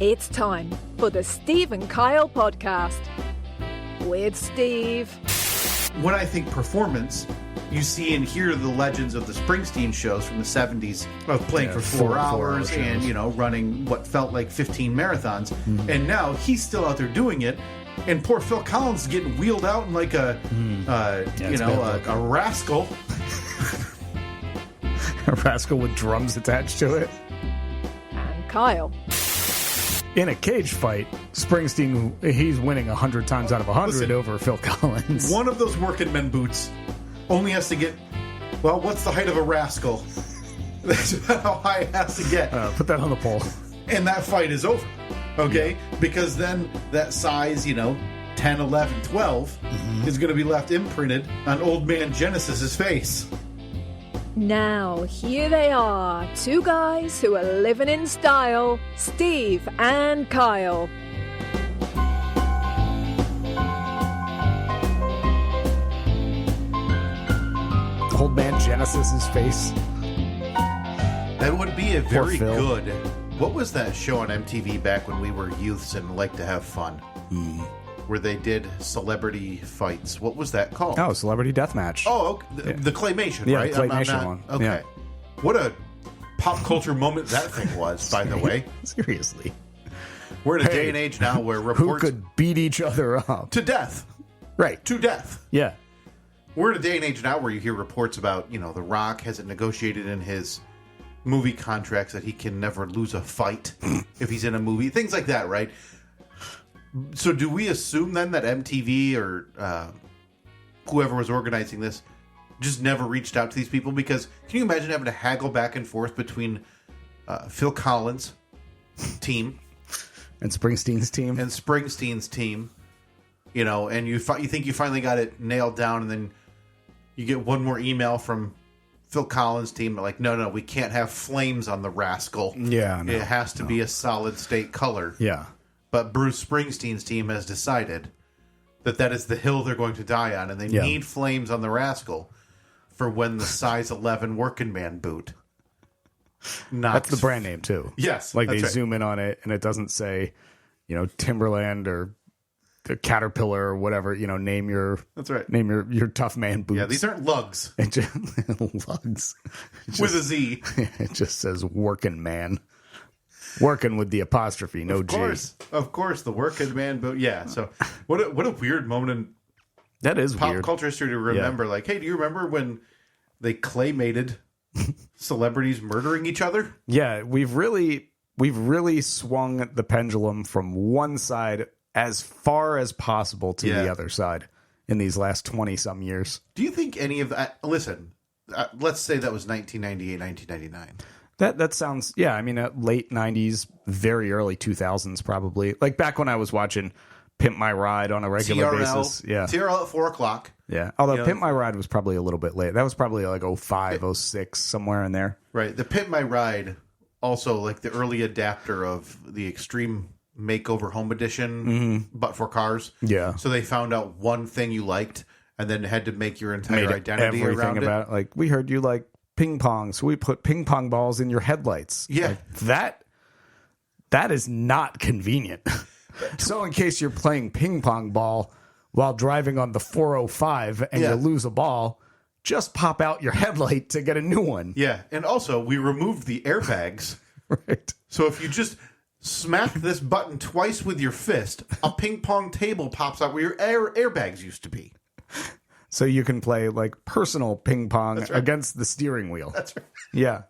It's time for the Steve and Kyle podcast with Steve. When I think performance, you see and hear the legends of the Springsteen shows from the 70s of playing for 4 hours and, running what felt like 15 marathons. Mm-hmm. And now he's still out there doing it. And poor Phil Collins is getting wheeled out in like a rascal. A rascal with drums attached to it. And Kyle. In a cage fight, Springsteen, he's winning 100 times out of 100 over Phil Collins. One of those working men boots only has to get, what's the height of a rascal? That's about how high it has to get. Put that on the poll. And that fight is over, okay? Yeah. Because then that size, 10, 11, 12 is going to be left imprinted on old man Genesis's face. Now, here they are, two guys who are living in style, Steve and Kyle. Old man Genesis's face. That would be a very good... What was that show on MTV back when we were youths and liked to have fun? Where they did celebrity fights. What was that called? Oh, Celebrity Deathmatch. Oh, okay. The Claymation, right? Yeah, the Claymation one. Okay. Yeah. What a pop culture moment that thing was, by the way. Seriously. We're in a day and age now where reports... Who could beat each other up? To death. Right. To death. Yeah. We're in a day and age now where you hear reports about, The Rock has it negotiated in his movie contracts that he can never lose a fight if he's in a movie. Things like that, right? So do we assume then that MTV or whoever was organizing this just never reached out to these people? Because can you imagine having to haggle back and forth between Phil Collins' team and Springsteen's team and you think you finally got it nailed down, and then you get one more email from Phil Collins' team like, no, we can't have flames on the rascal. Yeah, it has to be a solid state color. Yeah. But Bruce Springsteen's team has decided that is the hill they're going to die on, and they need flames on the rascal for when the size 11 working man boot. That's the brand name, too. Yes. Like they zoom in on it, and it doesn't say, Timberland or the Caterpillar or whatever, name your... That's right. Name your tough man boots. Yeah, these aren't lugs. Lugs. With a Z. It just says working man. Working with the apostrophe, no G. Of course, the working man boot. Yeah, so what a weird moment in that is pop weird. Culture history to remember. Yeah. Like, hey, do you remember when they claymated celebrities murdering each other? Yeah, we've really swung the pendulum from one side as far as possible to the other side in these last 20-some years. Do you think any of that... Listen, let's say that was 1998, 1999. That sounds, late 90s, very early 2000s probably. Like back when I was watching Pimp My Ride on a regular basis. Yeah. TRL at 4 o'clock. Yeah. Although Pimp My Ride was probably a little bit late. That was probably like 05, 06, somewhere in there. Right. The Pimp My Ride, also like the early adapter of the Extreme Makeover Home Edition, but for cars. Yeah. So they found out one thing you liked and then had to make your entire identity around it. About it. Like, we heard you like ping pong, so we put ping pong balls in your headlights. Yeah. Like that is not convenient. So in case you're playing ping pong ball while driving on the 405 and you lose a ball, just pop out your headlight to get a new one. Yeah, and also we removed the airbags. Right. So if you just smack this button twice with your fist, a ping pong table pops out where your airbags used to be. So you can play like personal ping pong against the steering wheel. That's right. Yeah.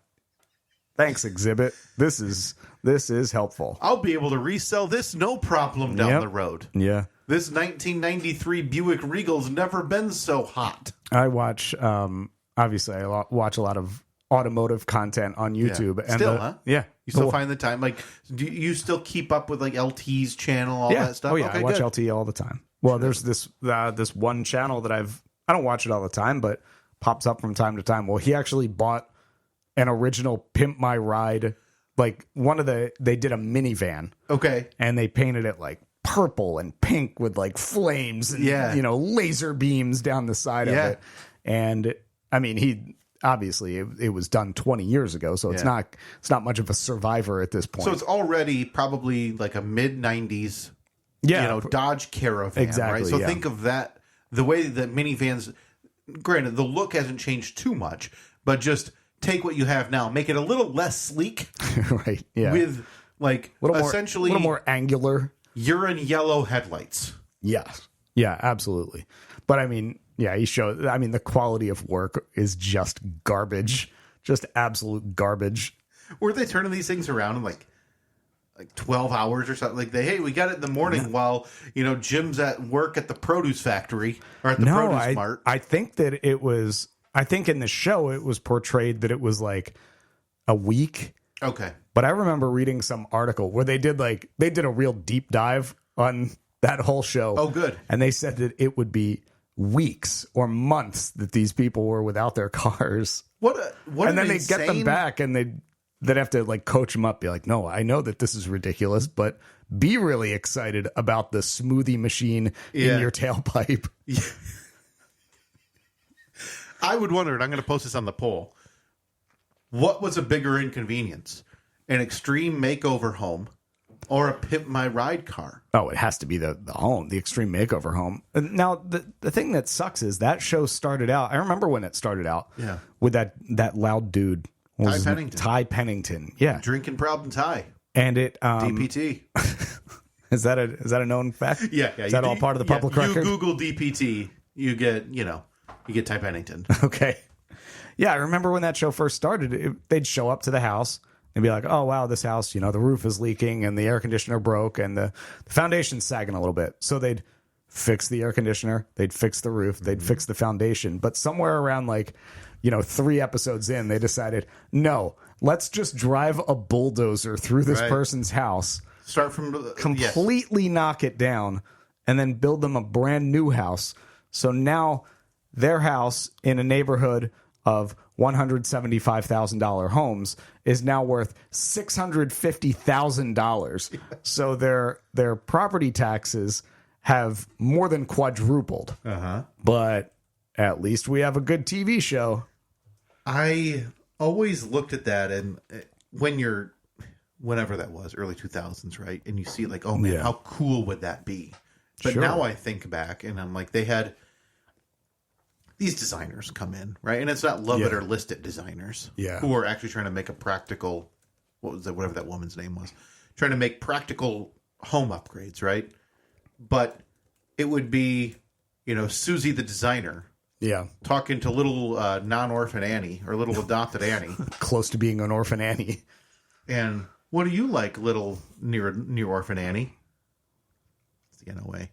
Thanks, Exhibit. This is helpful. I'll be able to resell this no problem down the road. Yeah. This 1993 Buick Regal's never been so hot. I watch, obviously, I watch a lot of automotive content on YouTube. Yeah. Still, huh? Yeah. You still find the time? Like, do you still keep up with like LT's channel, all that stuff? Oh, yeah. Okay, I watch good. LT all the time. Well, there's this one channel that I don't watch it all the time, but pops up from time to time. Well, he actually bought an original Pimp My Ride, like they did a minivan. Okay. And they painted it like purple and pink with like flames and, laser beams down the side of it. And I mean, obviously it was done 20 years ago, so it's not much of a survivor at this point. So it's already probably like a mid-90s, Dodge Caravan, exactly, right? So think of that, the way that minivans, granted, the look hasn't changed too much, but just take what you have now, make it a little less sleek, right? Yeah, with like essentially a little more angular, urine yellow headlights. Yes, yeah, absolutely. But I mean, yeah, he showed. I mean, the quality of work is just garbage, just absolute garbage. Were they turning these things around in like 12 hours or something? Like we got it in the morning while Jim's at work at the produce factory or at the produce mart. I think that it was. I think in the show it was portrayed that it was like a week. Okay. But I remember reading some article where they did a real deep dive on that whole show. Oh, good. And they said that it would be weeks or months that these people were without their cars. And then they'd get them back and they'd have to like coach them up, be like, no, I know that this is ridiculous, but be really excited about the smoothie machine in your tailpipe. Yeah. I would wonder, and I'm going to post this on the poll, what was a bigger inconvenience? An extreme makeover home or a Pimp My Ride car? Oh, it has to be the home, the extreme makeover home. Now, the thing that sucks is that show started out, I remember when it started out, with that loud dude. Ty Pennington. Yeah. Drinking problem Ty. And it... DPT. Is that a known fact? Yeah. Is that all part of the public record? You Google DPT, you get Ty Pennington. Okay. Yeah, I remember when that show first started, they'd show up to the house and be like, oh, wow, this house, the roof is leaking and the air conditioner broke and the foundation's sagging a little bit. So they'd fix the air conditioner, they'd fix the roof, they'd fix the foundation. But somewhere around 3 episodes in, they decided, no, let's just drive a bulldozer through this person's house. Start from completely knock it down and then build them a brand new house. So now their house in a neighborhood of $175,000 homes is now worth $650,000. Yeah. So their property taxes have more than quadrupled. Uh-huh. But at least we have a good TV show. I always looked at that, and whenever that was, early 2000s, right? And you see oh man, how cool would that be? But now I think back and I'm like, they had these designers come in, right? And it's not love it or list it designers who are actually trying to make a practical, whatever that woman's name was, trying to make practical home upgrades, right? But it would be, Susie the designer. Yeah. Talking to little non-orphan Annie or little adopted Annie. Close to being an orphan Annie. And what do you like, little near orphan Annie? It's the NOA.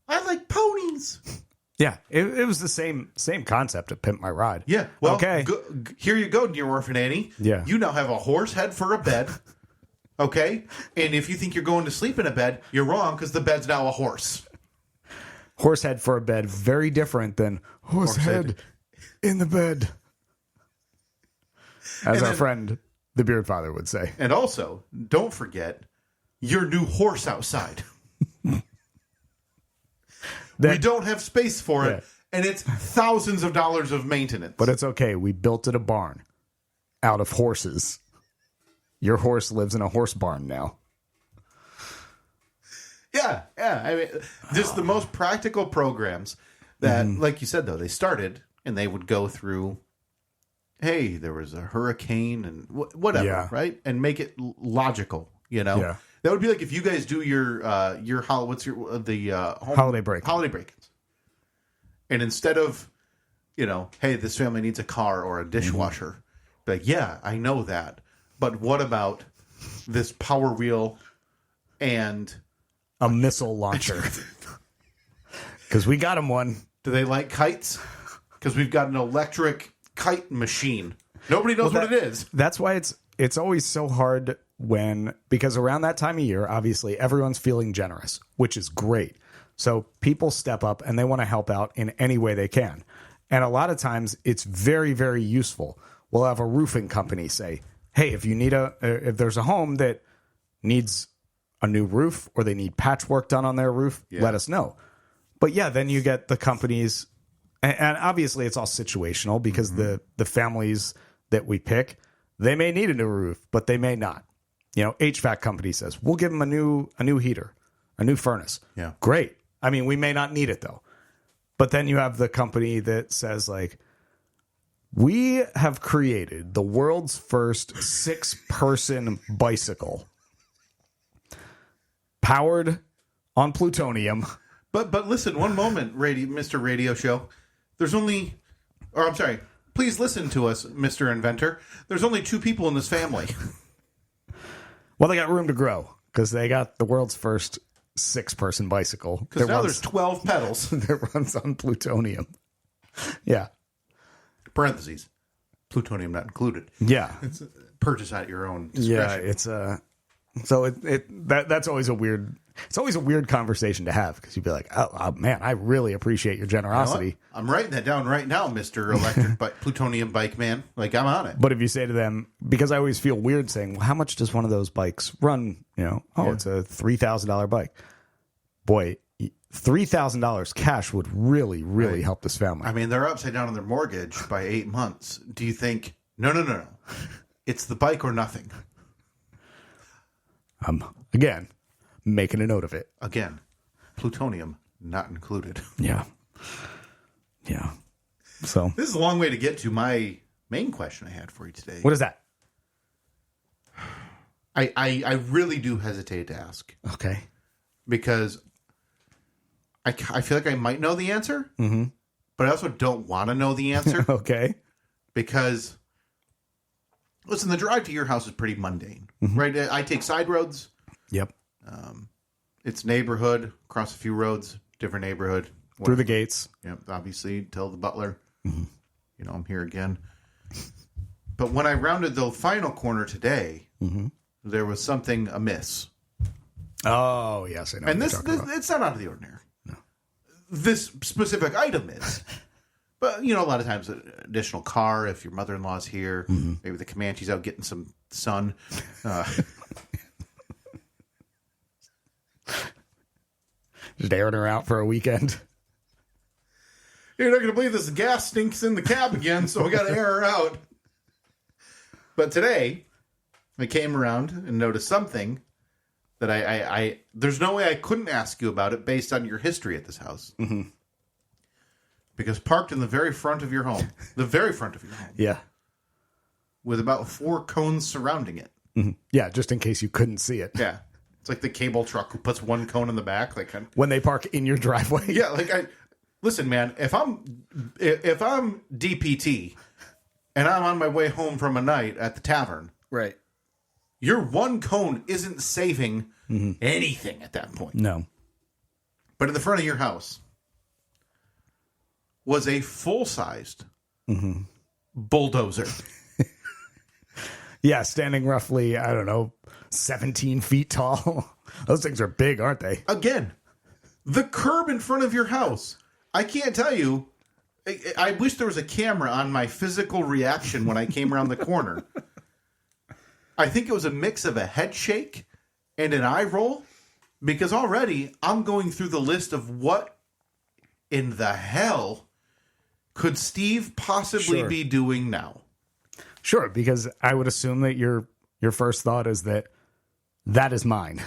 I like ponies. Yeah, it was the same concept of Pimp My Ride. Yeah. Well, okay. Here you go, near orphan Annie. Yeah. You now have a horse head for a bed. Okay? And if you think you're going to sleep in a bed, you're wrong because the bed's now a horse. Horse head for a bed, very different than horse head in the bed. As our friend, the Beard Father, would say. And also, don't forget your new horse outside. We don't have space for it, and it's thousands of dollars of maintenance. But it's okay. We built it a barn out of horses. Your horse lives in a horse barn now. Yeah. I mean, just the most practical programs that, like you said, though, they started and they would go through, hey, there was a hurricane and whatever, right? And make it logical, Yeah. That would be like if you guys do your holiday break-ins. And instead of, hey, this family needs a car or a dishwasher, be like, yeah, I know that. But what about this Power Wheel and a missile launcher? Because we got them one. Do they like kites? Because we've got an electric kite machine. Nobody knows what it is. That's why it's always so hard because around that time of year, obviously everyone's feeling generous, which is great. So people step up and they want to help out in any way they can. And a lot of times it's very, very useful. We'll have a roofing company say, hey, if there's a home that needs a new roof or they need patchwork done on their roof, let us know. But then you get the companies And obviously it's all situational because the families that we pick, they may need a new roof, but they may not. HVAC company says, we'll give them a new heater, a new furnace. Yeah. Great. I mean, we may not need it though. But then you have the company that says like, we have created the world's first 6-person bicycle powered on plutonium. But listen, one moment, Mr. Radio Show. Please listen to us, Mr. Inventor. There's only 2 people in this family. Well, they got room to grow because they got the world's first 6-person bicycle. Because now there's 12 pedals. That runs on plutonium. Yeah. Parentheses. Plutonium not included. Yeah. It's purchase at your own discretion. Yeah, it's so that's always a weird. It's always a weird conversation to have because you'd be like, oh man, I really appreciate your generosity. You know, I'm writing that down right now, Mr. Plutonium Bike Man. Like, I'm on it. But if you say to them, because I always feel weird saying, well, how much does one of those bikes run? It's a $3,000 bike. Boy, $3,000 cash would really, really help this family. I mean, they're upside down on their mortgage by 8 months. Do you think, no. It's the bike or nothing. Again, making a note of it. Again, plutonium not included. Yeah. So this is a long way to get to my main question I had for you today. What is that? I really do hesitate to ask. Okay. Because I feel like I might know the answer, but I also don't want to know the answer. Okay. Because, listen, the drive to your house is pretty mundane, right? I take side roads. Yep. It's neighborhood, across a few roads, different neighborhood. Through the gates. Yep, obviously, tell the butler, I'm here again. But when I rounded the final corner today, there was something amiss. Oh, yes, I know. And it's not out of the ordinary. No. This specific item is. But, a lot of times, an additional car, if your mother-in-law's here, maybe the Comanche's out getting some sun. Just airing her out for a weekend. You're not going to believe this gas stinks in the cab again, so we got to air her out. But today, I came around and noticed something that I there's no way I couldn't ask you about it based on your history at this house. Because parked in the very front of your home, Yeah. with about 4 cones surrounding it. Yeah, just in case you couldn't see it. Yeah. It's like the cable truck who puts 1 cone in the back. When they park in your driveway. Yeah, listen, man, if I'm DPT and I'm on my way home from a night at the tavern, Right. your 1 cone isn't saving anything at that point. No. But in the front of your house was a full-sized bulldozer. Yeah, standing roughly, 17 feet tall. Those things are big, aren't they? Again, the curb in front of your house. I can't tell you. I wish there was a camera on my physical reaction when I came around the corner. I think it was a mix of a head shake and an eye roll, because already I'm going through the list of what in the hell could Steve possibly be doing now. Sure, because I would assume that your first thought is that is mine.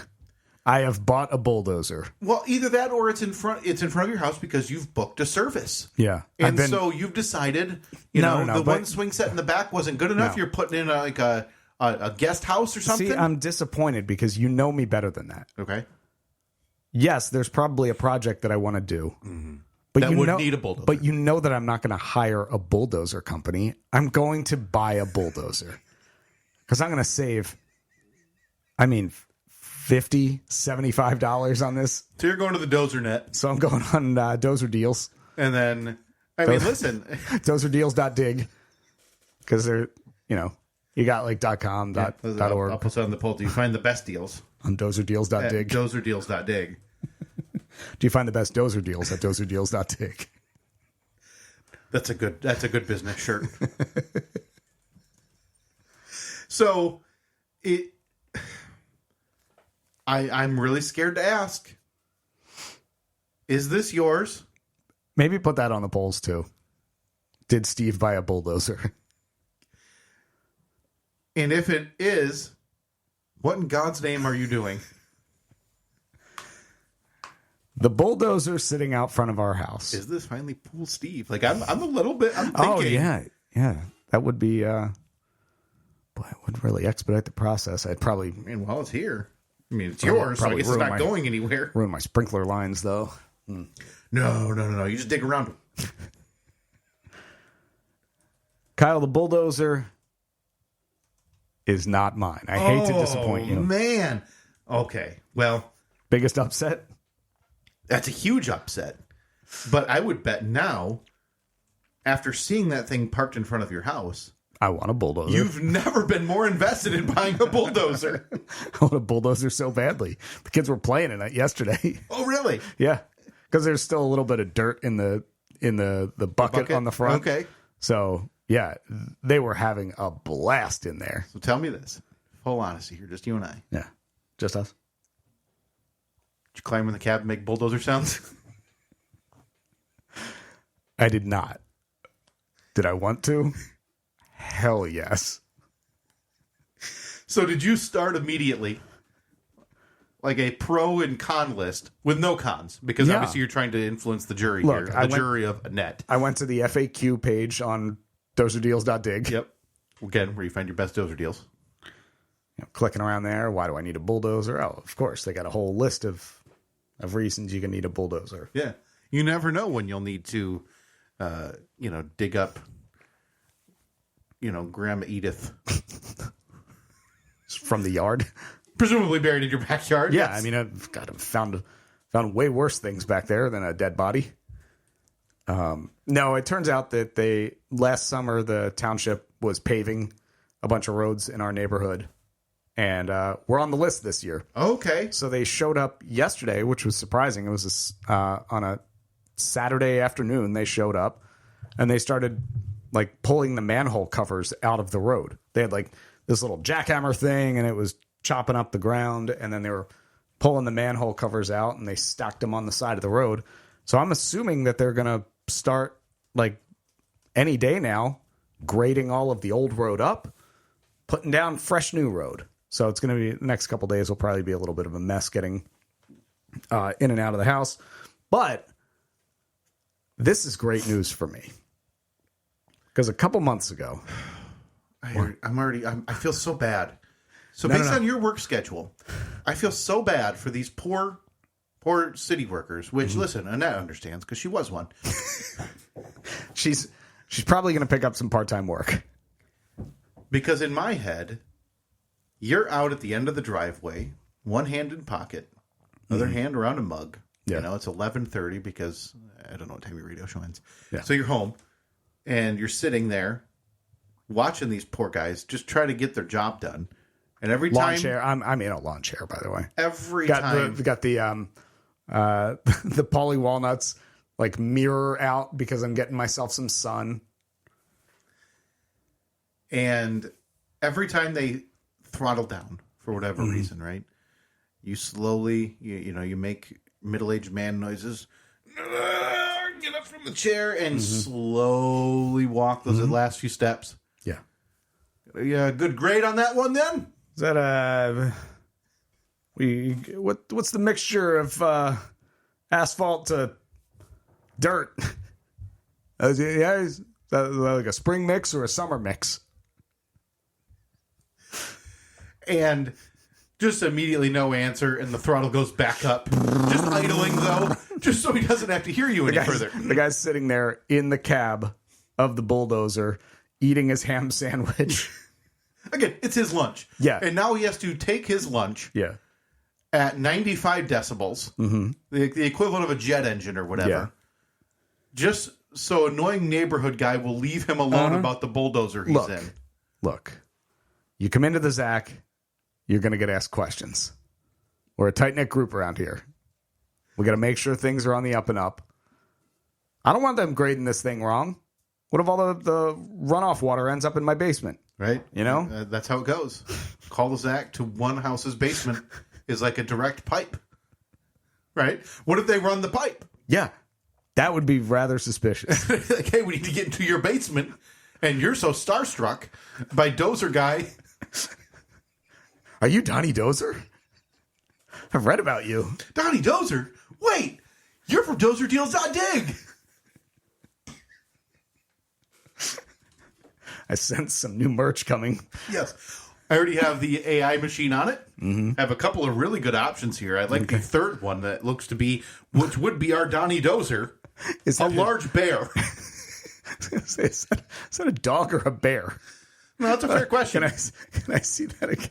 I have bought a bulldozer. Well, either that or it's in front of your house because you've booked a service. Yeah. And so you've decided, one swing set in the back wasn't good enough. No. You're putting in a guest house or something. See, I'm disappointed because you know me better than that. Okay. Yes, there's probably a project that I want to do. But that would need a bulldozer. But you know that I'm not going to hire a bulldozer company. I'm going to buy a bulldozer. Because I'm going to save, $50, $75 on this. So you're going to the Dozer Net. So I'm going on Dozer Deals. And then, listen. DozerDeals.dig. Because they're, you got like .com, .org. I'll put that on the poll. Do you find the best deals? On DozerDeals.dig. DozerDeals.dig. Do you find the best dozer deals at DozerDeals.dig? That's a good business shirt. So, I'm really scared to ask. Is this yours? Maybe put that on the polls, too. Did Steve buy a bulldozer? And if it is, what in God's name are you doing? The bulldozer sitting out front of our house. Is this finally Pool Steve? Like, I'm a little bit, I'm thinking. Oh, yeah. Yeah. That would be, boy, it would really expedite the process. I'd probably... I mean, well, it's here. I mean, it's yours, so I guess it's not going anywhere. Ruin my sprinkler lines, though. No. You just dig around them. Kyle, the bulldozer is not mine. I hate to disappoint you. Man. Okay. Well, biggest upset? That's a huge upset. But I would bet now, after seeing that thing parked in front of your house, I want a bulldozer. You've never been more invested in buying a bulldozer. I want a bulldozer so badly. The kids were playing in it yesterday. Oh, really? Yeah. Because there's still a little bit of dirt in the bucket on the front. Okay. So, yeah, they were having a blast in there. So tell me this. Full honesty here, just you and I. Yeah. Just us. Did you climb in the cab and make bulldozer sounds? I did not. Did I want to? Hell yes. So did you start immediately like a pro and con list with no cons? Because obviously you're trying to influence the jury here. Jury of Annette. I went to the FAQ page on dozerdeals.dig. Yep. Again, where you find your best dozer deals. Clicking around there. Why do I need a bulldozer? Oh, of course. They got a whole list of reasons you can need a bulldozer. Yeah. You never know when you'll need to, dig up, Grandma Edith. From the yard? Presumably buried in your backyard. Yeah, yes. I mean, I've found way worse things back there than a dead body. No, it turns out that last summer the township was paving a bunch of roads in our neighborhood, and we're on the list this year. Okay. So they showed up yesterday, which was surprising. It was on a Saturday afternoon. They showed up, and they started like pulling the manhole covers out of the road. They had like this little jackhammer thing, and it was chopping up the ground, and then they were pulling the manhole covers out, and they stacked them on the side of the road. So I'm assuming that they're going to start, like, any day now, grading all of the old road up, putting down fresh new road. So it's going to be, the next couple days will probably be a little bit of a mess getting in and out of the house. But this is great news for me. Because a couple months ago... I feel so bad. So based on your work schedule, I feel so bad for these poor city workers, which, listen, Annette understands because she was one. She's probably going to pick up some part-time work. Because in my head, you're out at the end of the driveway, one hand in pocket, other hand around a mug. Yeah. It's 11:30 because I don't know what time your radio show ends. Yeah. So you're home, and you're sitting there watching these poor guys just try to get their job done. And every lawn time... chair. I'm in a lawn chair, by the way. Every time... We got the the Polly Walnuts like mirror out because I'm getting myself some sun. And every time they throttle down for whatever reason, right? You slowly, you make middle-aged man noises. Get up from the chair and slowly walk those last few steps. Yeah. Yeah, good grade on that one then? Is that what's the mixture of asphalt to dirt? Is that like a spring mix or a summer mix? And just immediately no answer, and the throttle goes back up. Just idling, though, just so he doesn't have to hear you any further. The guy's sitting there in the cab of the bulldozer eating his ham sandwich. Again, it's his lunch. Yeah. And now he has to take his lunch at 95 decibels, the equivalent of a jet engine or whatever, just so annoying neighborhood guy will leave him alone about the bulldozer he's in. Look, you come into the Zach, you're going to get asked questions. We're a tight-knit group around here. We got to make sure things are on the up and up. I don't want them grading this thing wrong. What if all the runoff water ends up in my basement? Right. That's how it goes. Cul-de-sac to one house's basement is like a direct pipe. Right? What if they run the pipe? Yeah. That would be rather suspicious. Like, hey, we need to get into your basement, and you're so starstruck by Dozer Guy. Are you Donnie Dozer? I've read about you. Donnie Dozer? Wait, you're from DozerDeals.dig. I sense some new merch coming. Yes. I already have the AI machine on it. Mm-hmm. I have a couple of really good options here. I like the third one that looks to be, which would be our Donnie Dozer, a large bear. Is that a dog or a bear? No, that's a fair question. Can I see that again?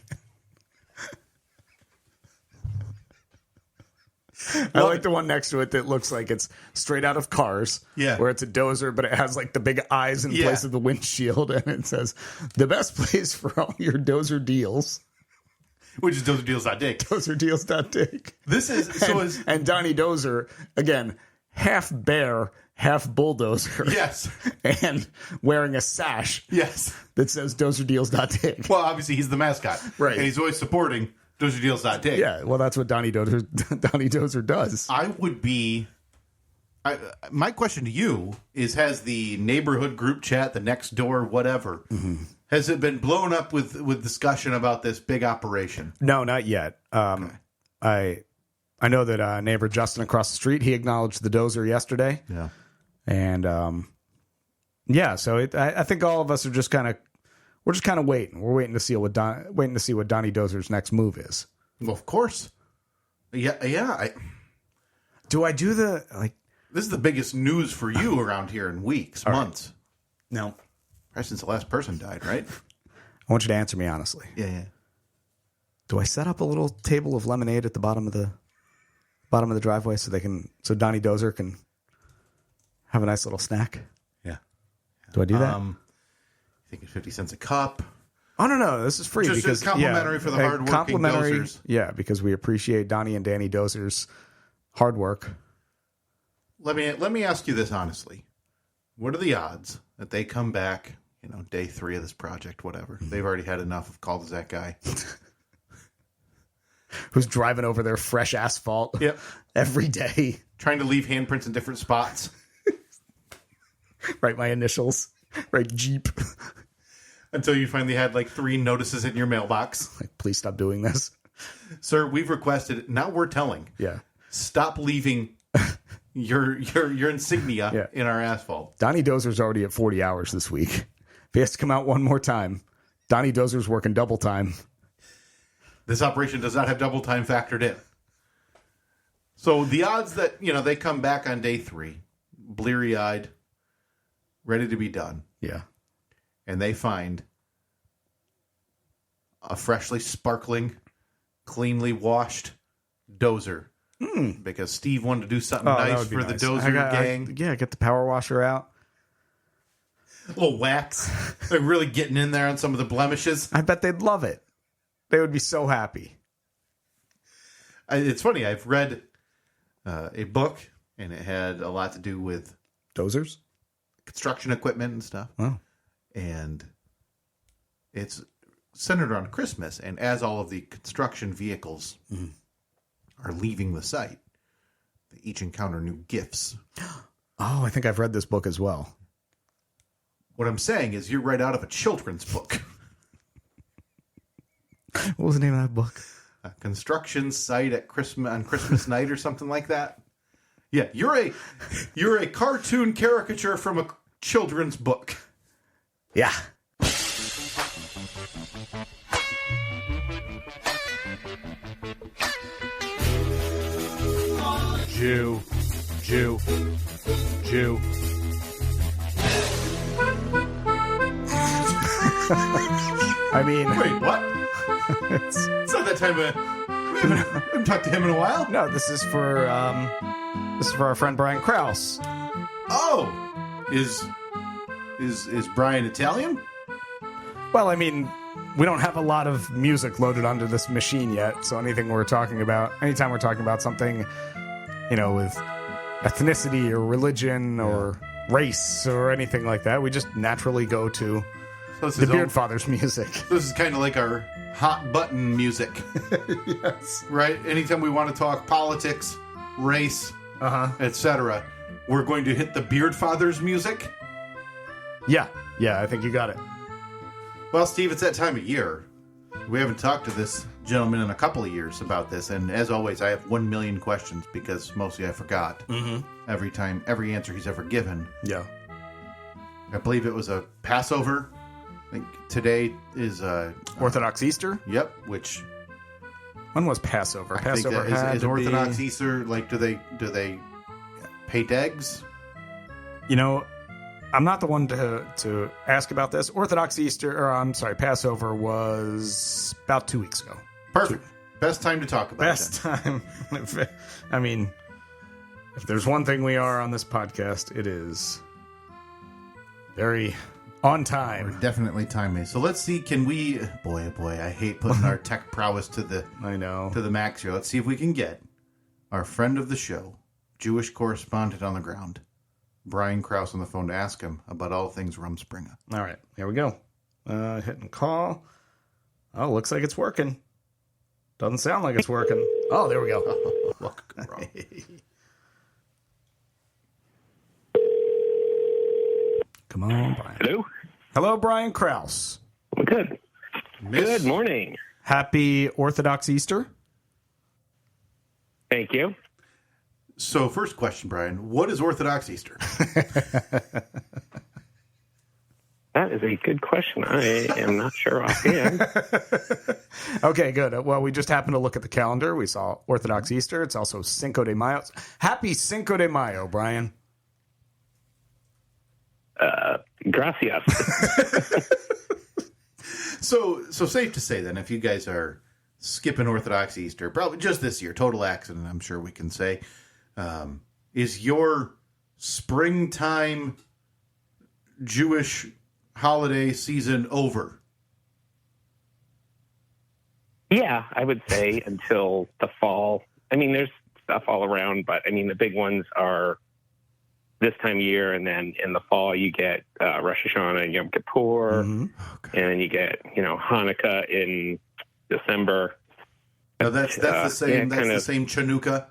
I like the one next to it that looks like it's straight out of Cars. Yeah. Where it's a dozer, but it has like the big eyes in place of the windshield. And it says, the best place for all your dozer deals. Which is DozerDeals.dig. DozerDeals.dig. This is... And Donnie Dozer, again, half bear, half bulldozer. Yes. And wearing a sash. Yes. That says DozerDeals.dig. Well, obviously, he's the mascot. Right. And he's always supporting DozerDeals.dig. Yeah, well, that's what Donnie Dozer does. I would be... my question to you is, has the neighborhood group chat, the next door, whatever, has it been blown up with discussion about this big operation? No, not yet. I know that neighbor Justin across the street, he acknowledged the dozer yesterday. Yeah. And yeah, so I think all of us are just kind of... We're just kind of waiting. We're waiting to see what Donnie Dozer's next move is. Well, of course. Yeah. Do I do the This is the biggest news for you around here in weeks, months. No. Right since the last person died, right? I want you to answer me honestly. Yeah. Do I set up a little table of lemonade at the bottom of the driveway so so Donnie Dozer can have a nice little snack? Yeah. Do I do that? I think it's 50 cents a cup. Oh, no. This is free. Just because complimentary for the hard-working Dozers. Yeah, because we appreciate Donnie and Danny Dozer's hard work. Let me ask you this honestly. What are the odds that they come back, day 3 of this project, whatever. They've already had enough of cul-de-sac guy. Who's driving over their fresh asphalt every day. Trying to leave handprints in different spots. Write my initials. Write Jeep. Until you finally had like 3 notices in your mailbox. Like, please stop doing this. Sir, we've requested, now we're telling. Yeah. Stop leaving your insignia in our asphalt. Donnie Dozer's already at 40 hours this week. If he has to come out one more time, Donnie Dozer's working double time. This operation does not have double time factored in. So the odds that, they come back on day 3, bleary-eyed, ready to be done. Yeah. And they find a freshly sparkling, cleanly washed dozer. Because Steve wanted to do something nice for the dozer gang. Get the power washer out. A little wax. They're really getting in there on some of the blemishes. I bet they'd love it. They would be so happy. It's funny. I've read a book, and it had a lot to do with dozers, construction equipment and stuff. Oh. And it's centered around Christmas. And as all of the construction vehicles are leaving the site, they each encounter new gifts. Oh, I think I've read this book as well. What I'm saying is you're right out of a children's book. What was the name of that book? A construction site at on Christmas night or something like that. Yeah, you're a cartoon caricature from a children's book. Yeah. Jew. I mean, wait, what? It's not that time of. We haven't talked to him in a while. No, this is for our friend Brian Krause. Oh, is Brian Italian? Well, I mean, we don't have a lot of music loaded onto this machine yet, so anytime we're talking about something, with ethnicity or religion or race or anything like that, we just naturally go to the Beardfather's music. This is kind of like our hot button music. Yes. Right? Anytime we want to talk politics, race, etc., we're going to hit the Beard Fathers music. Yeah, I think you got it. Well, Steve, it's that time of year. We haven't talked to this gentleman in a couple of years about this, and as always, I have 1 million questions because mostly I forgot every answer he's ever given. Yeah. I believe it was a Passover. I think today is Orthodox Easter? Yep, which When was Passover? I think Passover that is Orthodox be... Easter. Like, do they paint eggs? You know, I'm not the one to ask about this. Orthodox Easter, or I'm sorry, Passover was about 2 weeks ago. Perfect. Best time to talk about Best time. I mean, if there's one thing we are on this podcast, it is very on time. We're definitely timely. So let's see. Can we? Boy, oh boy, I hate putting our tech prowess to the max here. Let's see if we can get our friend of the show, Jewish correspondent on the ground, Brian Krause, on the phone to ask him about all things Rumspringa. All right, here we go. Hitting call. Oh, looks like it's working. Doesn't sound like it's working. Oh, there we go. Come on, Brian. Hello? Hello, Brian Krause. Good. Good morning. Happy Orthodox Easter. Thank you. So, first question, Brian. What is Orthodox Easter? That is a good question. I am not sure offhand. Okay, good. Well, we just happened to look at the calendar. We saw Orthodox Easter. It's also Cinco de Mayo. Happy Cinco de Mayo, Brian. Gracias. So safe to say then, if you guys are skipping Orthodox Easter, probably just this year, total accident, I'm sure we can say, is your springtime Jewish holiday season over? Yeah, I would say until the fall. I mean, there's stuff all around, but I mean, the big ones are this time of year, and then in the fall you get Rosh Hashanah and Yom Kippur, and then you get Hanukkah in December. No, that's the same. That's the same Chanukah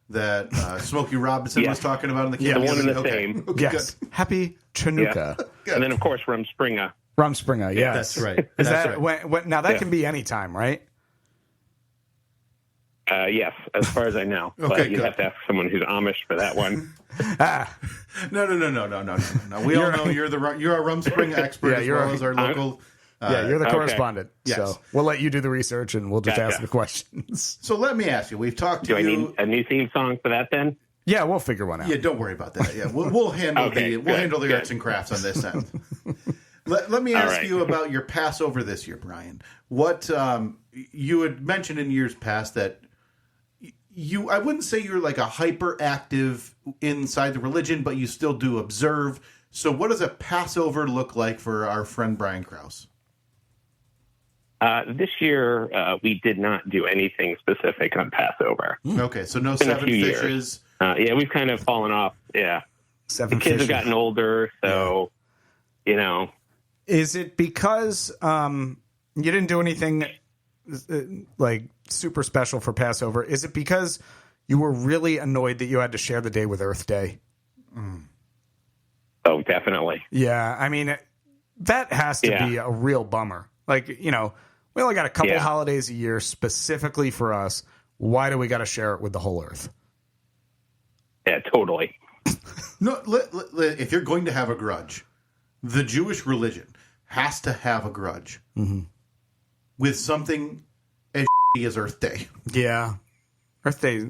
that Smokey Robinson was talking about in the the one and the same. Okay, yes, good. Happy Chanukah. Yeah. And then of course Rumspringa. Rumspringa, yes. That's right. Is that when, now that can be any time, right? Yes, as far as I know. Okay, but you'd good. have to ask someone who's Amish for that one. No. We all know you're a Rumspringa expert as well as our local. You're the correspondent. Yes. So we'll let you do the research and we'll just ask the questions. So let me ask you. We've talked to Do I need a new theme song for that then? Yeah, we'll figure one out. Yeah, don't worry about that. Yeah, we'll handle the arts and crafts on this end. Let me ask you about your Passover this year, Brian. What you had mentioned in years past that I wouldn't say you're like a hyperactive inside the religion, but you still do observe. So what does a Passover look like for our friend Brian Krause? This year, we did not do anything specific on Passover. Okay, so no seven fishes. Yeah, we've kind of fallen off. Yeah. Seven Kids fishes. have gotten older, so, Is it because you didn't do anything like super special for Passover? Is it because you were really annoyed that you had to share the day with Earth Day? Oh, definitely. Yeah, I mean, that has to be a real bummer. Like, we only got a couple holidays a year specifically for us. Why do we got to share it with the whole Earth? Yeah, totally. No, if you're going to have a grudge, the Jewish religion has to have a grudge with something as as Earth Day. Yeah, Earth Day.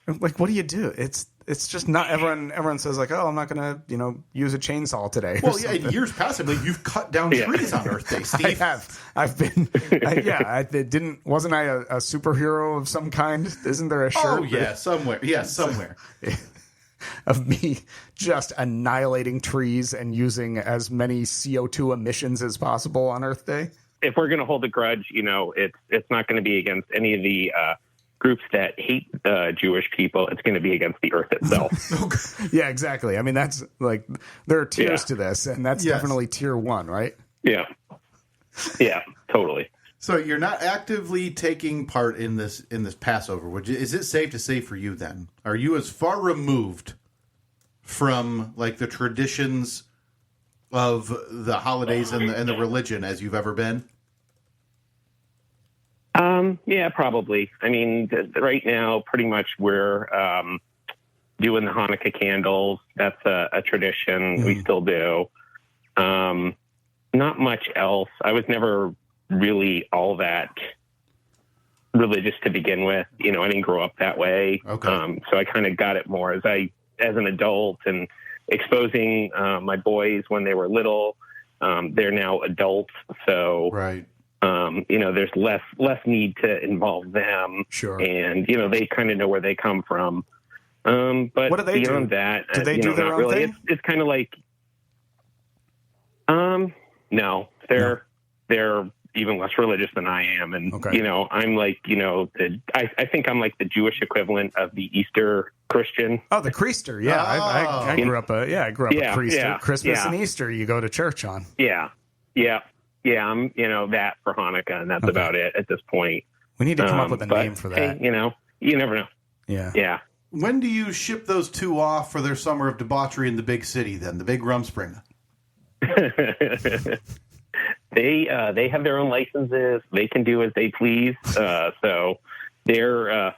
Like, what do you do? It's just not everyone says like, oh, I'm not gonna use a chainsaw today. Well, yeah, in years past, I believe you've cut down trees on Earth Day, Steve. I have. I've been. Wasn't I a superhero of some kind? Isn't there a shirt? Oh yeah, somewhere. Yeah, somewhere. Of me just annihilating trees and using as many CO2 emissions as possible on Earth Day. If we're going to hold a grudge, it's not going to be against any of the groups that hate Jewish people. It's going to be against the Earth itself. Yeah, exactly. I mean, that's like there are tiers to this, and that's definitely tier 1, right? Yeah. Yeah, totally. So you're not actively taking part in this Passover. Is it safe to say for you then? Are you as far removed from like the traditions of the holidays and the religion as you've ever been? Yeah, probably. I mean, right now, pretty much we're doing the Hanukkah candles. That's a tradition we still do. Not much else. I was never really all that religious to begin with. You know, I didn't grow up that way. Okay. So I kind of got it more as an adult, and exposing my boys when they were little. They're now adults, so Right. you know, there's less need to involve them. Sure. And you know, they kind of know where they come from. But What do they beyond do? that, Do they you do know, their not own really. thing? It's kind of like, no, they're even less religious than I am, and Okay. you know, I'm like, you know, I think I'm like the Jewish equivalent of the Easter Christian. Oh, the Creaster. Yeah, I grew up a Creaster. Yeah, Christmas yeah. and Easter, you go to church on. Yeah. I'm, you know, that for Hanukkah, and that's about it at this point. We need to come up with a But, name for that. hey, you know, you never know. Yeah. Yeah. When do you ship those two off for their summer of debauchery in the big city then, the big Rumspringa? They have their own licenses. They can do as they please. So they're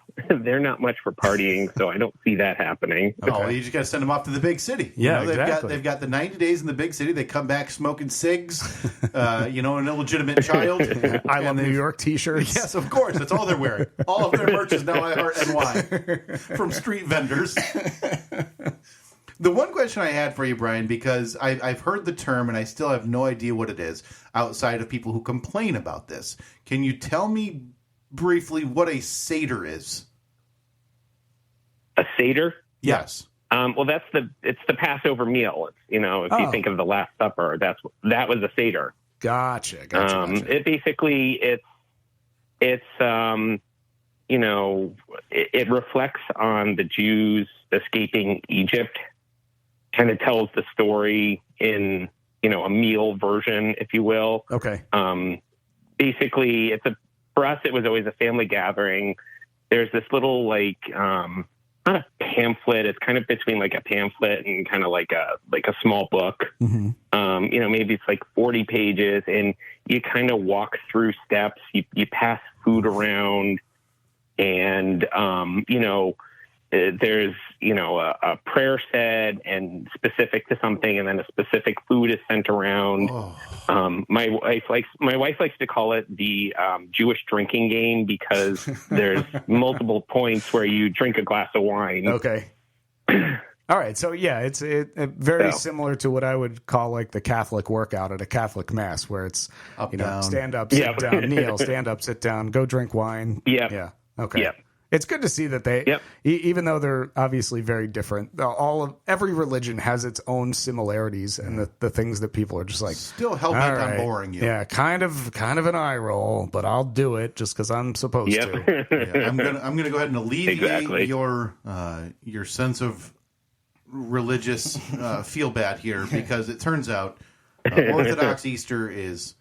not much for partying. So I don't see that happening. Oh, well, you just got to send them off to the big city. Yeah, you know, exactly. They've got the 90 days in the big city. They come back smoking cigs, you know, an illegitimate child. I love New York t-shirts. Yes, of course. That's all they're wearing. All of their merch is now I Heart NY from street vendors. The one question I had for you, Brian, because I've heard the term and I still have no idea what it is outside of people who complain about this. Can you tell me briefly what a Seder is? A Seder? Yes. Well, it's the Passover meal. It's, you know, if you think of the Last Supper, that was a Seder. Gotcha. It basically it's you know, it reflects on the Jews escaping Egypt. Kind of tells the story in, you know, a meal version, if you will. Okay. Basically, for us, it was always a family gathering. There's this little, like, not a pamphlet. It's kind of between like a pamphlet and kind of like a small book. Mm-hmm. You know, maybe it's like 40 pages, and you kind of walk through steps. You pass food around, and you know, there's, you know, a prayer said and specific to something, and then a specific food is sent around. Oh. My wife likes to call it the Jewish drinking game, because there's multiple points where you drink a glass of wine. Okay. All right. So yeah, it's very similar to what I would call like the Catholic workout at a Catholic mass, where it's up, you know, down. stand up, sit down, kneel, stand up, sit down, go drink wine. Yeah. Okay. Yep. It's good to see that they, even though they're obviously very different, every religion has its own similarities, and the things that people are just like Still hell-bent on boring you. Yeah, kind of an eye roll, but I'll do it just because I'm supposed to. Yeah, I'm gonna go ahead and alleviate Exactly. your sense of religious feel bad here, because it turns out Orthodox Easter is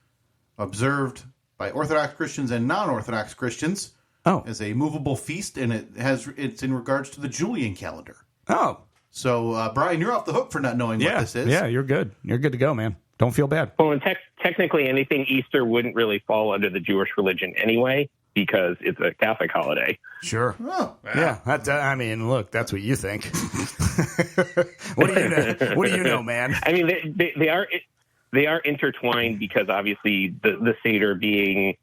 observed by Orthodox Christians and non-Orthodox Christians. Oh. As a movable feast, and it's in regards to the Julian calendar. Oh. So, Brian, you're off the hook for not knowing what this is. Yeah, you're good. You're good to go, man. Don't feel bad. Well, and technically anything Easter wouldn't really fall under the Jewish religion anyway, because it's a Catholic holiday. Sure. Oh, yeah. I mean, look, that's what you think. What do you know? What do you know, man? I mean, they are intertwined, because obviously the Seder being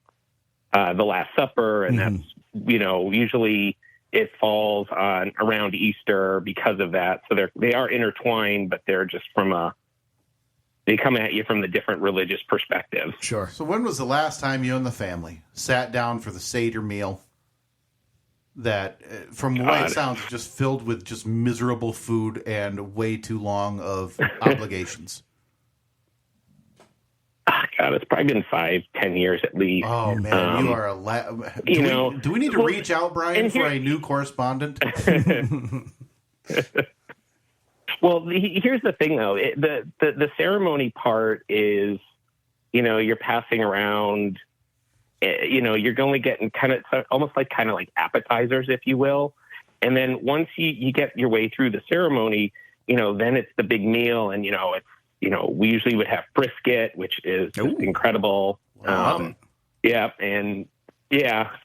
the Last Supper, and that's, you know, usually it falls on around Easter because of that. So they are intertwined, but they're just they come at you from the different religious perspectives. Sure. So when was the last time you and the family sat down for the Seder meal that, from the way it sounds, is just filled with just miserable food and way too long of obligations? God, it's probably been 5-10 years at least. Oh man, you are do we need to reach out, Brian, for a new correspondent? Well, here's the thing, though. The ceremony part is, you know, you're passing around. You know, you're only getting kind of almost like appetizers, if you will. And then once you get your way through the ceremony, then it's the big meal, and we usually would have brisket, which is just incredible. Yeah,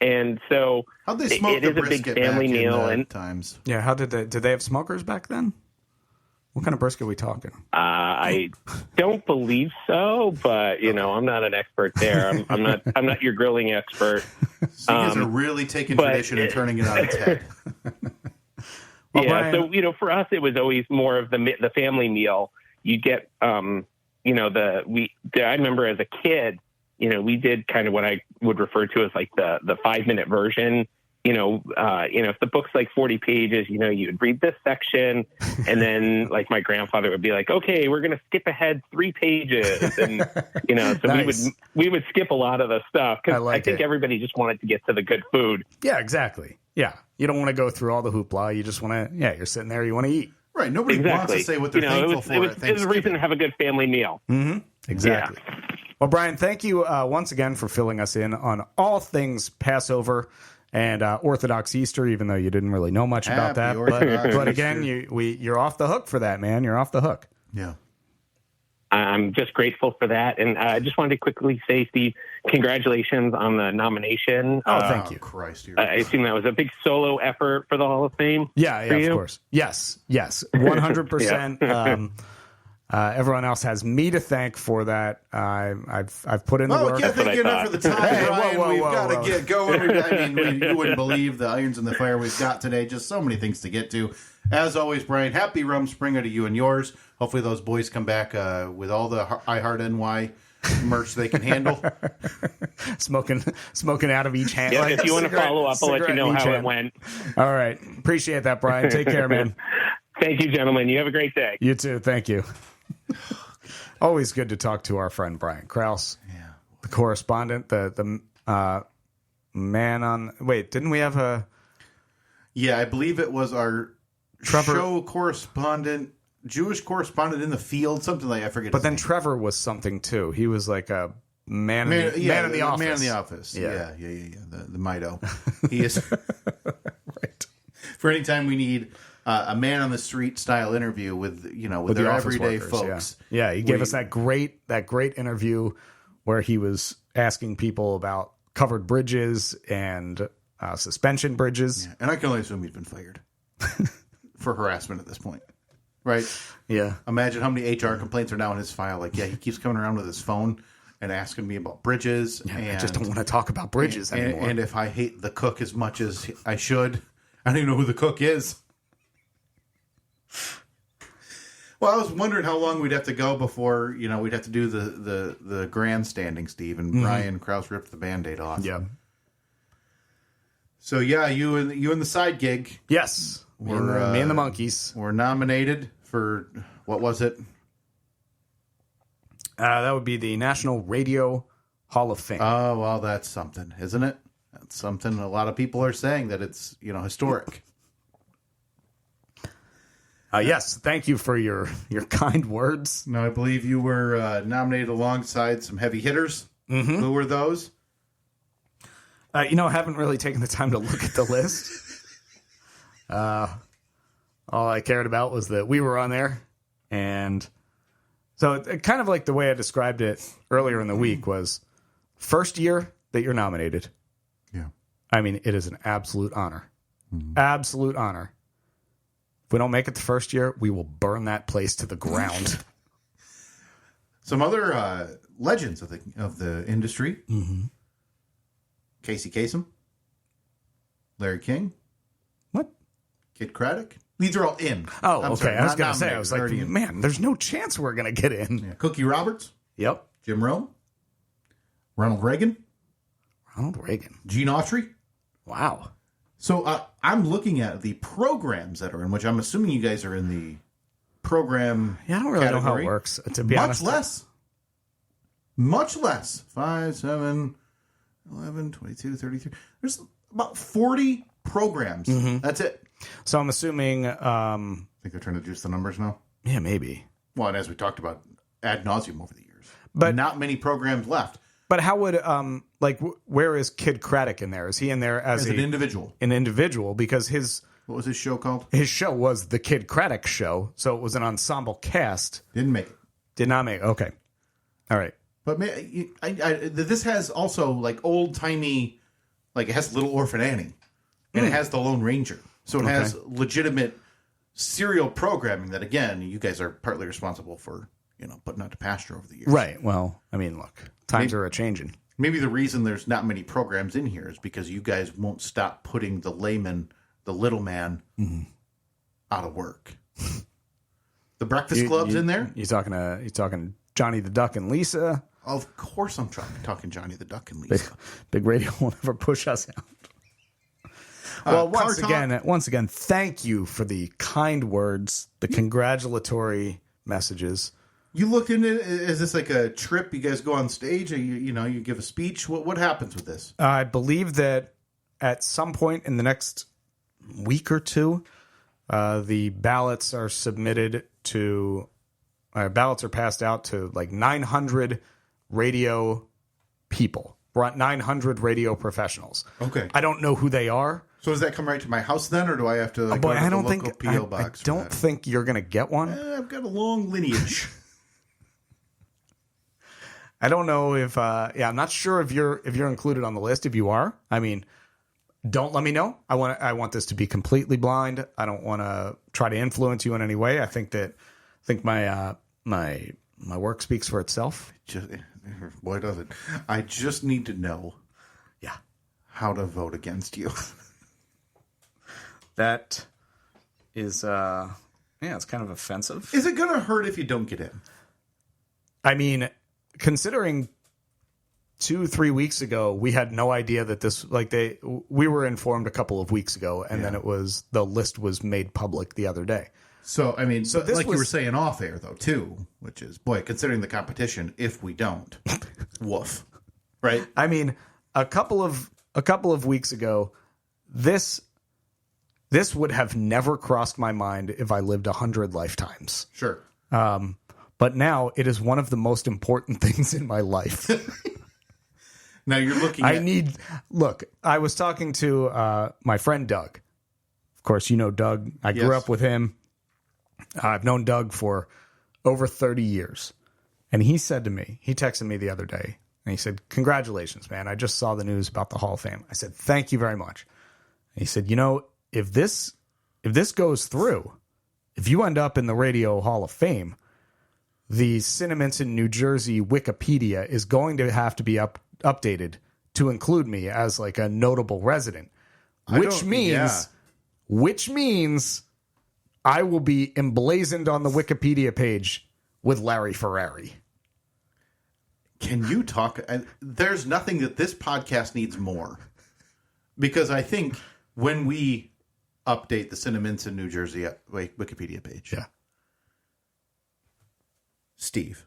and so how'd they smoke it is a big family meal. And times, how did they have smokers back then? What kind of brisket are we talking? I don't believe so, but I'm not an expert there. I'm not your grilling expert. So you guys are really taking tradition and turning it on its head. Well, yeah, Brian, so for us, it was always more of the family meal. You get I remember as a kid, we did kind of what I would refer to as like the 5-minute version. If the book's like 40 pages, you would read this section, and then like my grandfather would be like, okay, we're going to skip ahead 3 pages. And, so Nice. we would skip a lot of the stuff because I think everybody just wanted to get to the good food. Yeah, exactly. Yeah. You don't want to go through all the hoopla. You just want to, you're sitting there, you want to eat. Right. Nobody wants to say what they're thankful for. It was a reason to have a good family meal. Mm-hmm. Exactly. Yeah. Well, Brian, thank you once again for filling us in on all things Passover and Orthodox Easter, even though you didn't really know much about that. But again, you're off the hook for that, man. You're off the hook. Yeah. I'm just grateful for that. And I just wanted to quickly say, Steve, congratulations on the nomination. Oh, thank you. Christ, I assume that was a big solo effort for the Hall of Fame. Yeah, of course. Yes, 100%. Everyone else has me to thank for that. I've put in the work. I can't thank you enough for the time, Brian. Whoa, we've whoa, got whoa. to get going. You wouldn't believe the irons in the fire we've got today. Just so many things to get to. As always, Brian, happy Rum Springer to you and yours. Hopefully those boys come back with all the I Heart NY merch they can handle. Smoking out of each hand. Yeah, like if you want to follow up, I'll let you know how hand. it went. All right. Appreciate that, Brian. Take care, man. Thank you, gentlemen. You have a great day. You too. Thank you. Always good to talk to our friend Brian Krause, the correspondent, the man on. Wait, didn't we have a? Yeah, I believe it was our show correspondent, Jewish correspondent in the field, something like I forget. But then Trevor was something too. He was like a man in the office. Man in the office. Yeah. The Mido. He is Right. For any time we need a man on the street style interview with With their the office everyday workers, folks. Yeah, he gave us that great interview where he was asking people about covered bridges and suspension bridges. Yeah, and I can only assume he's been fired for harassment at this point. Right? Yeah. Imagine how many HR complaints are now in his file. Like, he keeps coming around with his phone and asking me about bridges. Yeah, and I just don't want to talk about bridges anymore. And if I hate the cook as much as I should, I don't even know who the cook is. Well, I was wondering how long we'd have to go before, we'd have to do the grandstanding, Steve, and Brian Krause ripped the Band-Aid off. Yeah. So, you and the side gig. Yes. Me and the monkeys. Were nominated for, what was it? That would be the National Radio Hall of Fame. Oh, well, that's something, isn't it? That's something a lot of people are saying that it's, historic. Yes, thank you for your kind words. Now, I believe you were nominated alongside some heavy hitters. Mm-hmm. Who were those? I haven't really taken the time to look at the list. All I cared about was that we were on there. And so it kind of like the way I described it earlier in the week was first year that you're nominated. Yeah. I mean, it is an absolute honor. Mm-hmm. Absolute honor. If we don't make it the first year, we will burn that place to the ground. Some other legends of the industry. Mm-hmm. Casey Kasem. Larry King. What? Kid Craddock. These are all in. Oh, I'm okay. sorry, I was not going to say, nominated, I was like, already in. man, there's no chance we're going to get in. Yeah. Cookie Roberts. Yep. Jim Rome. Ronald Reagan. Ronald Reagan. Gene Autry. Wow. So I'm looking at the programs that are in, which I'm assuming you guys are in the program. Yeah, I don't really know how category. it works, to be honest. Much less. 5, 7, 11, 22, 33. There's about 40 programs. Mm-hmm. That's it. So I'm assuming... I think they're trying to juice the numbers now. Yeah, maybe. Well, and as we talked about ad nauseum over the years. But not many programs left. But how would, where is Kid Craddock in there? Is he in there as an individual? An individual, because his What was his show called? His show was The Kid Craddock Show, so it was an ensemble cast. Didn't make it. Did not make it. Okay. All right. But this has also like old timey, like it has Little Orphan Annie, and it has The Lone Ranger, so it has legitimate serial programming that, again, you guys are partly responsible for, putting out to pasture over the years. Right. Well, I mean, look, times are a changing. Maybe the reason there's not many programs in here is because you guys won't stop putting the layman, the little man, out of work. The Breakfast Club's in there. You talking Johnny the Duck and Lisa? Of course, I'm talking Johnny the Duck and Lisa. Big radio will never push us out. Well, once again, thank you for the kind words, the congratulatory messages. You looked into it. Is this like a trip? You guys go on stage, or you give a speech? What happens with this? I believe that at some point in the next week or two, the ballots are submitted to. Ballots are passed out to like 900 radio people, 900 radio professionals. Okay, I don't know who they are. So does that come right to my house then, or do I have to go to the local P.O. box? I don't think you're going to get one. I've got a long lineage. I don't know if I'm not sure if you're included on the list. If you are, I mean, don't let me know. I want this to be completely blind. I don't want to try to influence you in any way. I think my work speaks for itself. Boy, does it. I just need to know how to vote against you. That is it's kind of offensive. Is it going to hurt if you don't get in? I mean, considering 2-3 weeks ago, we had no idea that we were informed a couple of weeks ago, and then the list was made public the other day. So, I mean, you were saying off air, though, too, which is, boy, considering the competition, if we don't, woof, right? I mean, a couple of weeks ago, this would have never crossed my mind if I lived 100 lifetimes. Sure. But now it is one of the most important things in my life. Now you're looking Look, I was talking to my friend Doug. Of course, you know Doug. I grew up with him. I've known Doug for over 30 years. And he said to me, he texted me the other day, and he said, "Congratulations, man. I just saw the news about the Hall of Fame." I said, "Thank you very much." And he said, if this goes through, if you end up in the Radio Hall of Fame, the Cinnaminson, New Jersey Wikipedia is going to have to be updated to include me as like a notable resident, which means I will be emblazoned on the Wikipedia page with Larry Ferrari. Can you talk? There's nothing that this podcast needs more, because I think when we update the Cinnaminson, New Jersey Wikipedia page, Steve,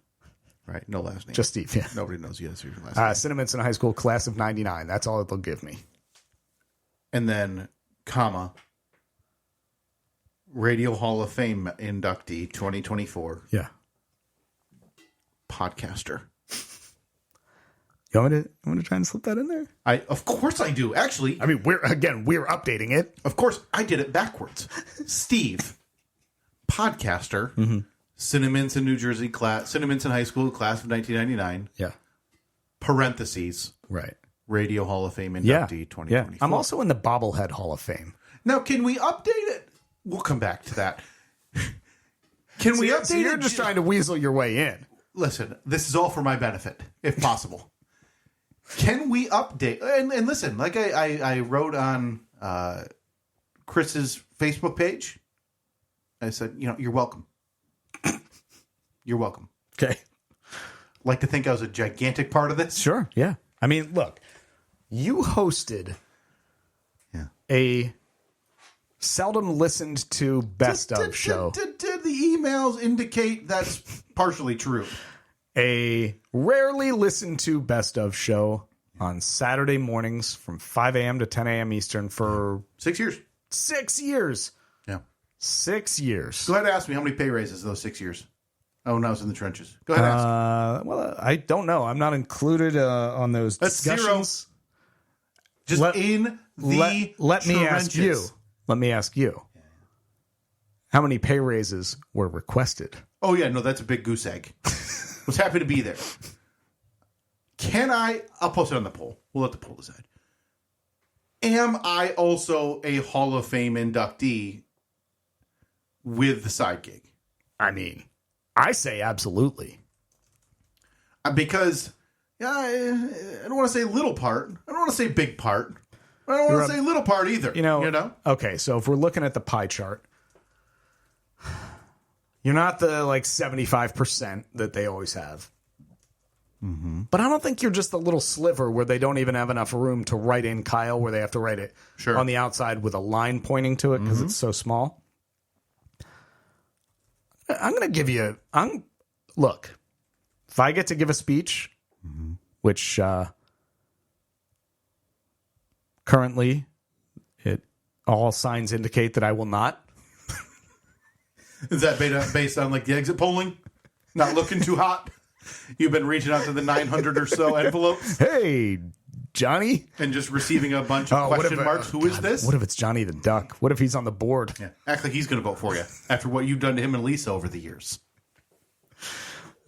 right? No last name, just Steve. Yeah, nobody knows your last name. Cinnaminson High School, class of '99. That's all they'll give me. And then, Radio Hall of Fame inductee 2024. Yeah, podcaster. You want me to try and slip that in there? Of course I do. Actually, I mean, we're updating it. Of course, I did it backwards. Steve, podcaster, Cinnaminson, New Jersey, Cinnaminson High School, class of 1999. Yeah. Parentheses. Right. Radio Hall of Fame inductee 2024. Yeah. I'm also in the Bobblehead Hall of Fame. Now, can we update it? We'll come back to that. Can we update it? So you're just trying to weasel your way in. Listen, this is all for my benefit, if possible. Can we update? And listen, like I wrote on Chris's Facebook page, I said, you're welcome. You're welcome. Okay. Like to think I was a gigantic part of this? Sure, yeah. I mean, look, you hosted a seldom listened to best of show. The emails indicate that's partially true. A rarely listened to best of show on Saturday mornings from 5 a.m. to 10 a.m. Eastern for 6 years. 6 years. Yeah. 6 years. Go ahead and ask me how many pay raises in those 6 years. Oh, when I was in the trenches. Go ahead and ask. Well, I don't know. I'm not included on those That's discussions. Zero. Just in the let me ask you. let me ask you. How many pay raises were requested? Oh, yeah. No, that's a big goose egg. Was happy to be there. I'll post it on the poll. We'll let the poll decide. Am I also a Hall of Fame inductee with the side gig? I mean, I say absolutely. Because I don't want to say little part. I don't want to say big part. I don't want to say little part either. You know? Okay, so if we're looking at the pie chart, you're not the 75% that they always have. Mm-hmm. But I don't think you're just the little sliver where they don't even have enough room to write in Kyle, where they have to write it on the outside with a line pointing to it because it's so small. I'm going to give you... Look, if I get to give a speech, which currently all signs indicate that I will not. Is that based on the exit polling? Not looking too hot? You've been reaching out to the 900 or so envelopes? Hey, Johnny. And just receiving a bunch of question marks. Who is this? What if it's Johnny the Duck? What if he's on the board? Yeah. Act like he's going to vote for you after what you've done to him and Lisa over the years.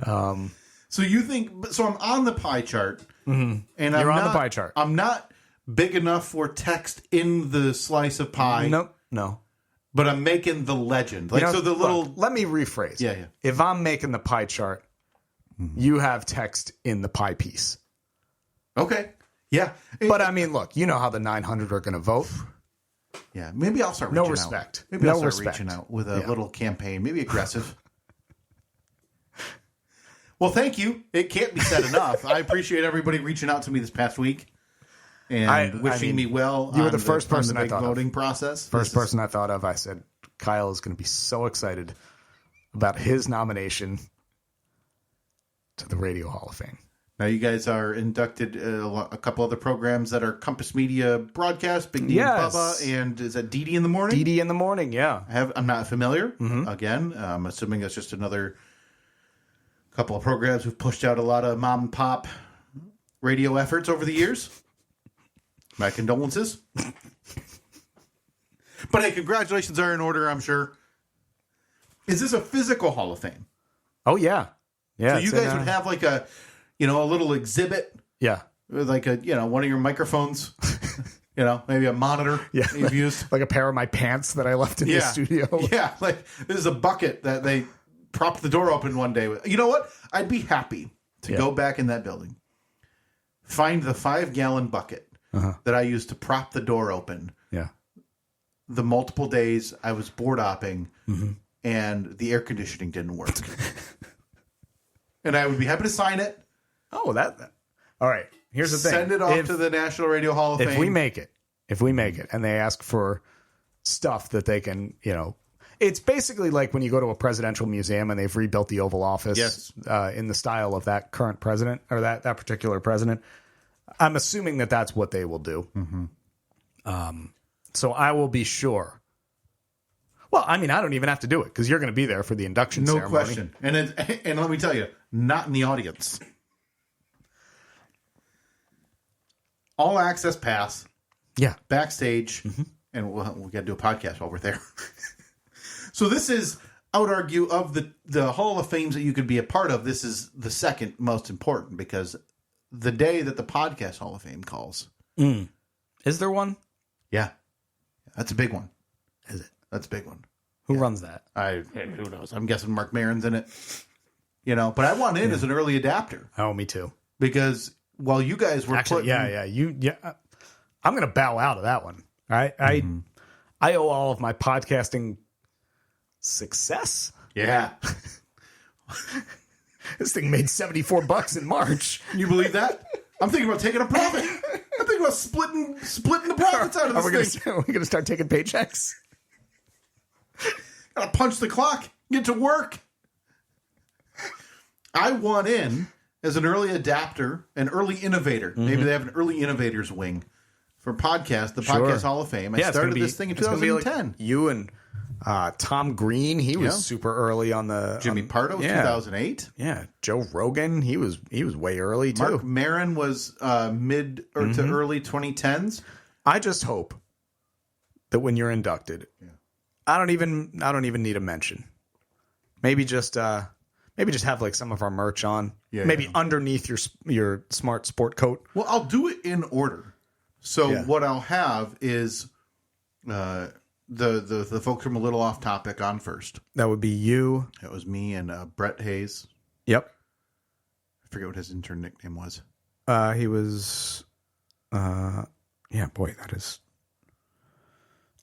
So you think... So I'm on the pie chart. Mm-hmm. And you're on the pie chart. I'm not big enough for text in the slice of pie. Nope. No. But I'm making the legend. So the little... Look, let me rephrase. Yeah. If I'm making the pie chart, you have text in the pie piece. Okay. Yeah. But I mean, look, you know how the 900 are going to vote. Yeah. Maybe I'll start reaching out. No respect. Maybe I'll start reaching out with a little campaign. Maybe aggressive. Well, thank you. It can't be said enough. I appreciate everybody reaching out to me this past week and wishing me well. You were the first person I thought voting process. First person I thought of. I said, Kyle is going to be so excited about his nomination to the Radio Hall of Fame. Now, you guys are inducted a couple other programs that are Compass Media broadcast, Big D and Bubba, and is that DD in the Morning? DD in the Morning, yeah. I'm not familiar. Again, I'm assuming that's just another couple of programs who've pushed out a lot of mom and pop radio efforts over the years. My condolences. But hey, congratulations are in order, I'm sure. Is this a physical Hall of Fame? Oh, yeah. Yeah. So you guys would have a little exhibit. Yeah. With one of your microphones. Maybe a monitor you've used. Like a pair of my pants that I left in the studio. Yeah. This is a bucket that they propped the door open one day with. You know what? I'd be happy to go back in that building, find the 5-gallon bucket that I used to prop the door open. Yeah. The multiple days I was board opping and the air conditioning didn't work. And I would be happy to sign it. Oh, all right. Here's the thing. Send it off to the National Radio Hall of Fame. If we make it, and they ask for stuff that they can, it's basically like when you go to a presidential museum and they've rebuilt the Oval Office in the style of that current president or that particular president. I'm assuming that that's what they will do. So I will be sure. Well, I mean, I don't even have to do it because you're going to be there for the induction ceremony. No question. And let me tell you, not in the audience. All access pass. Yeah. Backstage. And we'll got to do a podcast while we're there. So this is, I would argue, of the Hall of Fames that you could be a part of, this is the second most important because the day that the Podcast Hall of Fame calls. Is there one? Yeah. That's a big one. Is it? That's a big one. Who runs that? Who knows? I'm guessing Mark Maron's in it. But I want in as an early adapter. Oh, me too. Because while you guys were actually, I'm going to bow out of that one. I owe all of my podcasting success. Yeah. This thing made $74 in March. Can you believe that? I'm thinking about taking a profit. I'm thinking about splitting the profits out of this thing. Are we going to start taking paychecks? Gotta punch the clock. Get to work. I want in as an early adapter, an early innovator. Maybe they have an early innovators wing for podcast, the Podcast Hall of Fame. I started this thing in 2010. You and Tom Green, he was super early on the Jimmy Pardo, 2008. Yeah, Joe Rogan, he was way early too. Mark Maron was mid or to early 2010s. I just hope that when you're inducted, I don't even need a mention. Maybe just have like some of our merch on. Yeah, maybe underneath your smart sport coat. Well, I'll do it in order. So what I'll have is the folks from A Little Off Topic on first. That would be you. That was me and Brett Hayes. Yep. I forget what his intern nickname was. He was, that is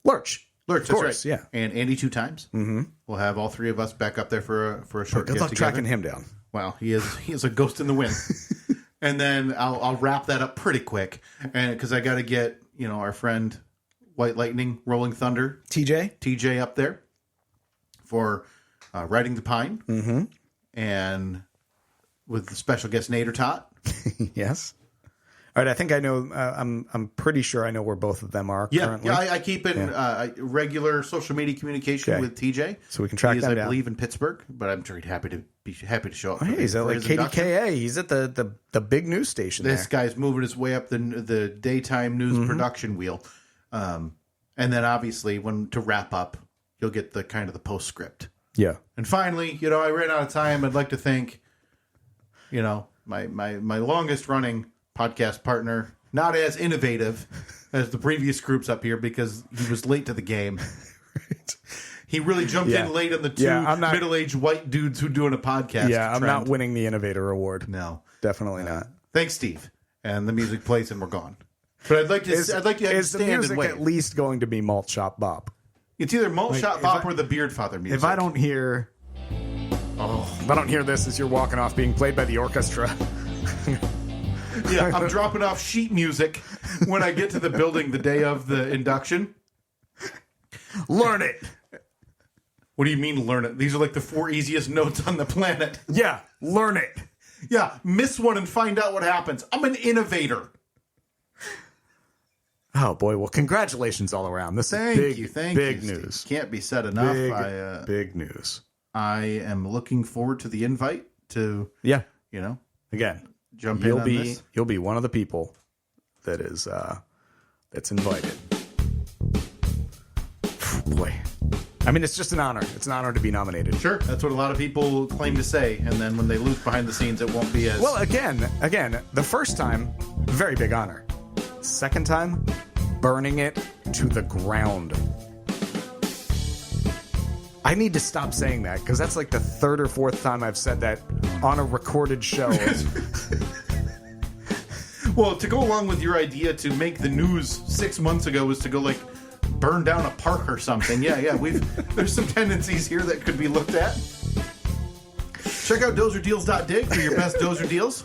Lurch. Lurch, of course, right. yeah. And Andy 2 times. Mm-hmm. We'll have all three of us back up there for a short. Good luck together. tracking him down. Wow, he is a ghost in the wind. And then I'll wrap that up pretty quick, and because I got to get our friend White Lightning, Rolling Thunder, TJ up there for Riding the Pine, and with the special guest Nader Tot. Yes. All right, I think I know. I'm pretty sure I know where both of them are currently. Yeah, I keep in regular social media communication with TJ, so we can track that down. I believe in Pittsburgh, but I'm sure he'd be happy to show up. Hey, he's at like KDKA. He's at the big news station. This guy's moving his way up the daytime news production wheel, and then obviously to wrap up, you'll get the kind of the postscript. Yeah, and finally, I ran out of time. I'd like to thank, my longest running podcast partner, not as innovative as the previous groups up here because he was late to the game. Right. He really jumped in late on the two middle-aged white dudes who doing a podcast. Yeah, I'm not winning the Innovator Award. No, definitely not. Thanks, Steve. And the music plays and we're gone. But I'd like to have you stand the music and wait. At least going to be Malt Shop Bop? It's either Malt Shop Bop or the Beardfather music. If I don't hear this as you're walking off being played by the orchestra. Yeah, I'm dropping off sheet music when I get to the building the day of the induction. Learn it. What do you mean learn it? These are like the 4 easiest notes on the planet. Yeah, learn it. Yeah, miss one and find out what happens. I'm an innovator. Oh, boy. Well, congratulations all around. This is big news. Steve. Can't be said enough. Big news. I am looking forward to the invite to, again, jump in on this. You'll be one of the people that is that's invited. Boy, I mean, it's just an honor. It's an honor to be nominated. Sure, that's what a lot of people claim to say, and then when they lose behind the scenes, it won't be as well. Again, the first time, very big honor. Second time, burning it to the ground. I need to stop saying that because that's like the third or fourth time I've said that on a recorded show. Well, to go along with your idea to make the news 6 months ago was to go like burn down a park or something. Yeah. There's some tendencies here that could be looked at. Check out dozerdeals.dig for your best Dozer deals.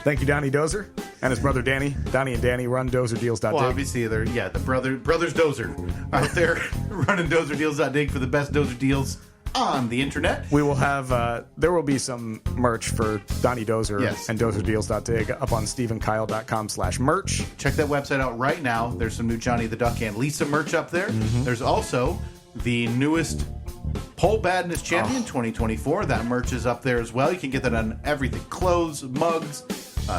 Thank you, Donnie Dozer, and his brother Danny. Donnie and Danny run dozerdeals.dig. Well, obviously, they're the brothers Dozer out there running dozerdeals.dig for the best Dozer deals on the internet. We will have there will be some merch for Donnie Dozer and dozerdeals.dig up on StephenKyle.com/merch. Check that website out right now. There's some new Johnny the Duck and Lisa merch up there. There's also the newest Pole Badness Champion 2024. That merch is up there as well. You can get that on everything: clothes, mugs,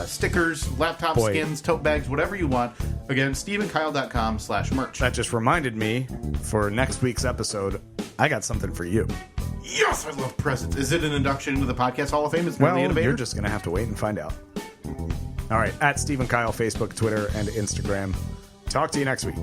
stickers, laptop skins, tote bags, whatever you want. Again, StephenKyle.com/merch. That just reminded me, for next week's episode, I got something for you. Yes, I love presents. Is it an induction into the Podcast Hall of Fame? Is it the Innovator? You're just going to have to wait and find out. All right, at Stephen Kyle, Facebook, Twitter, and Instagram. Talk to you next week.